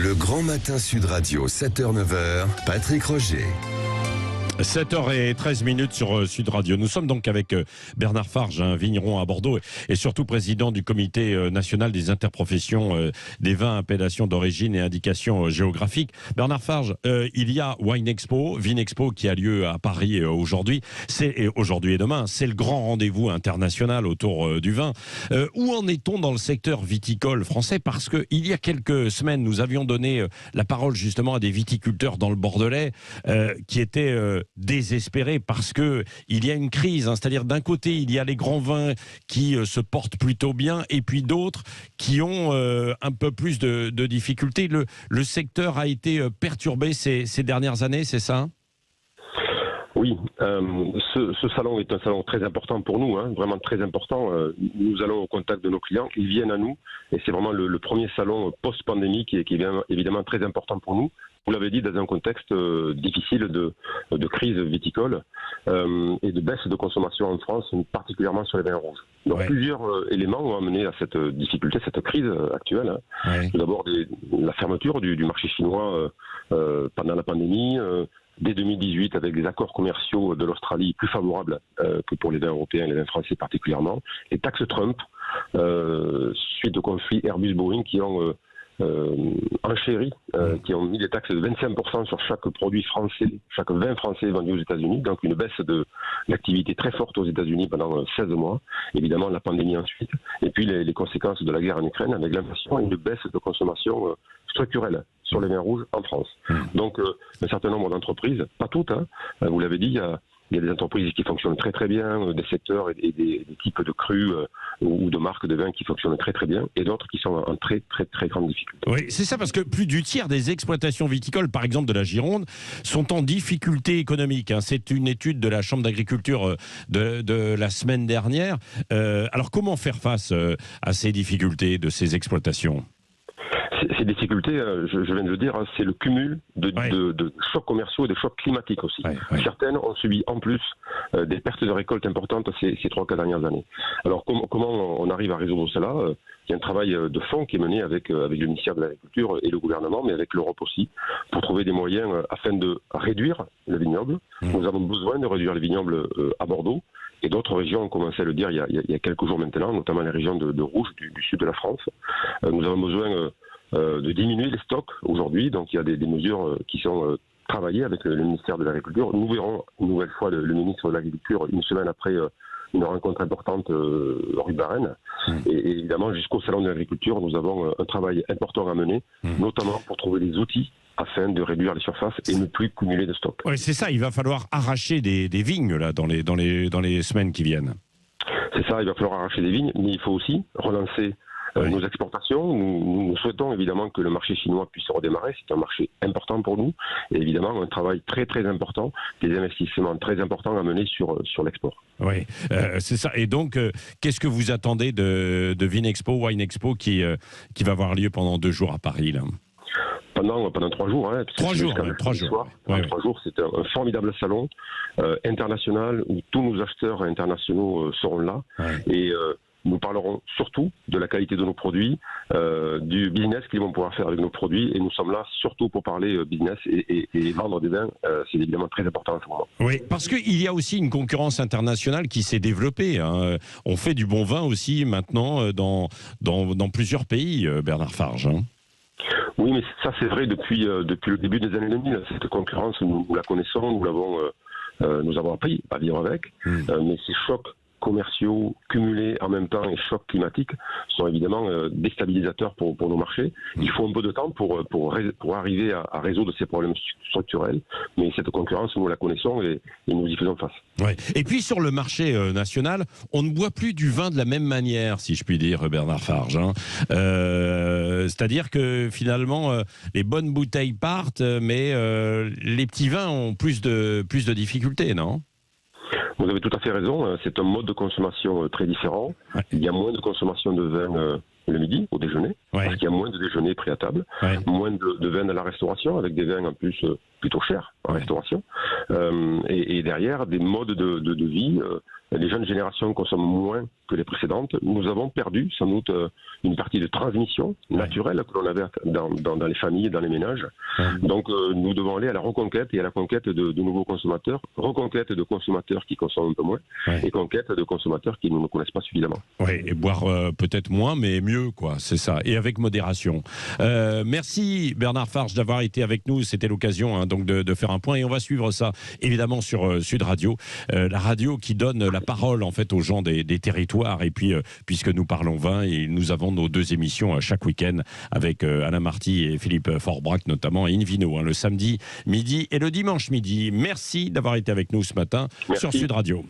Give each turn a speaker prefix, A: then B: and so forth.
A: Le Grand Matin Sud Radio, 7h-9h, Patrick Roger.
B: 7h13 sur Sud Radio. Nous sommes donc avec Bernard Farge, un vigneron à Bordeaux et surtout président du comité national des interprofessions des vins, appellations d'origine et indications géographiques. Bernard Farge, il y a Wine Expo, Vinexpo qui a lieu à Paris aujourd'hui. C'est aujourd'hui et demain. C'est le grand rendez-vous international autour du vin. Où en est-on dans le secteur viticole français? Parce que il y a quelques semaines, nous avions donné la parole justement à des viticulteurs dans le Bordelais qui étaient désespérés parce que il y a une crise, c'est-à-dire d'un côté il y a les grands vins qui se portent plutôt bien et puis d'autres qui ont un peu plus de difficultés. Le secteur a été perturbé ces dernières années, c'est ça?
C: Oui, ce salon est un salon très important pour nous, vraiment très important. Nous allons au contact de nos clients, ils viennent à nous et c'est vraiment le premier salon post-pandémie qui est évidemment très important pour nous. Vous l'avez dit, dans un contexte difficile de crise viticole et de baisse de consommation en France, particulièrement sur les vins rouges. Donc plusieurs éléments ont amené à cette difficulté, cette crise actuelle. Tout d'abord la fermeture du marché chinois pendant la pandémie, dès 2018 avec des accords commerciaux de l'Australie plus favorables que pour les vins européens et les vins français particulièrement, les taxes Trump, suite au conflit Airbus-Boeing qui ont enchéri, qui ont mis des taxes de 25% sur chaque produit français, chaque vin français vendu aux États-Unis, donc une baisse de l'activité très forte aux États-Unis pendant 16 mois, évidemment la pandémie ensuite, et puis les conséquences de la guerre en Ukraine avec l'inflation et une baisse de consommation structurelle sur les vins rouges en France. Donc un certain nombre d'entreprises, pas toutes, vous l'avez dit, il y a des entreprises qui fonctionnent très très bien, des secteurs et des types de crus ou de marques de vins qui fonctionnent très très bien, et d'autres qui sont en très très très grande difficulté.
B: Oui, c'est ça, parce que plus du tiers des exploitations viticoles, par exemple de la Gironde, sont en difficulté économique. C'est une étude de la Chambre d'agriculture de la semaine dernière. Alors comment faire face à ces difficultés de ces exploitations ?
C: Ces difficultés, je viens de le dire, c'est le cumul de chocs commerciaux et de chocs climatiques aussi. Certaines ont subi en plus des pertes de récoltes importantes ces 3-4 dernières années. Alors comment on arrive à résoudre cela? Il y a un travail de fond qui est mené avec le ministère de l'Agriculture et le gouvernement, mais avec l'Europe aussi, pour trouver des moyens afin de réduire le vignoble. Nous avons besoin de réduire les vignobles à Bordeaux. Et d'autres régions ont commencé à le dire il y a quelques jours maintenant, notamment les régions de Rouge, du sud de la France. Nous avons besoin de diminuer les stocks aujourd'hui, donc il y a des mesures qui sont travaillées avec le ministère de l'Agriculture. Nous verrons une nouvelle fois le ministre de l'Agriculture une semaine après une rencontre importante rue Barenne. Et évidemment, jusqu'au Salon de l'Agriculture, nous avons un travail important à mener, notamment pour trouver des outils afin de réduire les surfaces et ne plus cumuler de stocks.
B: Oui, c'est ça, il va falloir arracher des vignes là, dans les semaines qui viennent.
C: C'est ça, il va falloir arracher des vignes, mais il faut aussi relancer nos exportations. Nous souhaitons évidemment que le marché chinois puisse redémarrer. C'est un marché important pour nous. Et évidemment, un travail très très important, des investissements très importants à mener sur l'export. Oui,
B: c'est ça. Et donc, qu'est-ce que vous attendez de Vinexpo, Wine Expo qui va avoir lieu pendant 2 jours à Paris là?
C: Pendant 3 jours.
B: 3 jours, 3 jours.
C: Pendant 3 jours, c'est un formidable salon international où tous nos acheteurs internationaux seront là. Et nous parlerons surtout de la qualité de nos produits, du business qu'ils vont pouvoir faire avec nos produits. Et nous sommes là surtout pour parler business et vendre des vins. C'est évidemment très important en ce moment.
B: Oui, parce qu'il y a aussi une concurrence internationale qui s'est développée. On fait du bon vin aussi maintenant dans plusieurs pays, Bernard Farge.
C: Oui, mais ça c'est vrai depuis le début des années 2000. Cette concurrence, nous la connaissons, nous avons appris à vivre avec. Mais ces chocs commerciaux cumulés en même temps et chocs climatiques sont évidemment déstabilisateurs pour nos marchés. Il faut un peu de temps pour arriver à résoudre ces problèmes structurels, mais cette concurrence, nous la connaissons et nous y faisons face.
B: Ouais. Et puis sur le marché national, on ne boit plus du vin de la même manière, si je puis dire, Bernard Farge. C'est-à-dire que finalement, les bonnes bouteilles partent, mais les petits vins ont plus de difficultés, non ?
C: Vous avez tout à fait raison, c'est un mode de consommation très différent. Il y a moins de consommation de vin le midi, au déjeuner, parce qu'il y a moins de déjeuner pris à table, moins de vin à la restauration, avec des vins en plus plutôt chers en restauration, et derrière des modes de vie les jeunes générations consomment moins que les précédentes. Nous avons perdu sans doute une partie de transmission naturelle que l'on avait dans les familles, dans les ménages. Donc nous devons aller à la reconquête et à la conquête de nouveaux consommateurs, reconquête de consommateurs qui consomment un peu moins et conquête de consommateurs qui ne nous connaissent pas suffisamment.
B: Oui, et boire peut-être moins, mais mieux, quoi, c'est ça, et avec modération. Merci Bernard Farge d'avoir été avec nous, c'était l'occasion donc de faire un point, et on va suivre ça évidemment sur Sud Radio, la radio qui donne la parole en fait aux gens des territoires, et puis puisque nous parlons vin, et nous avons nos 2 émissions chaque week-end avec Alain Marty et Philippe Forbrac notamment, et Invino, le samedi midi et le dimanche midi. Merci d'avoir été avec nous ce matin sur Sud Radio.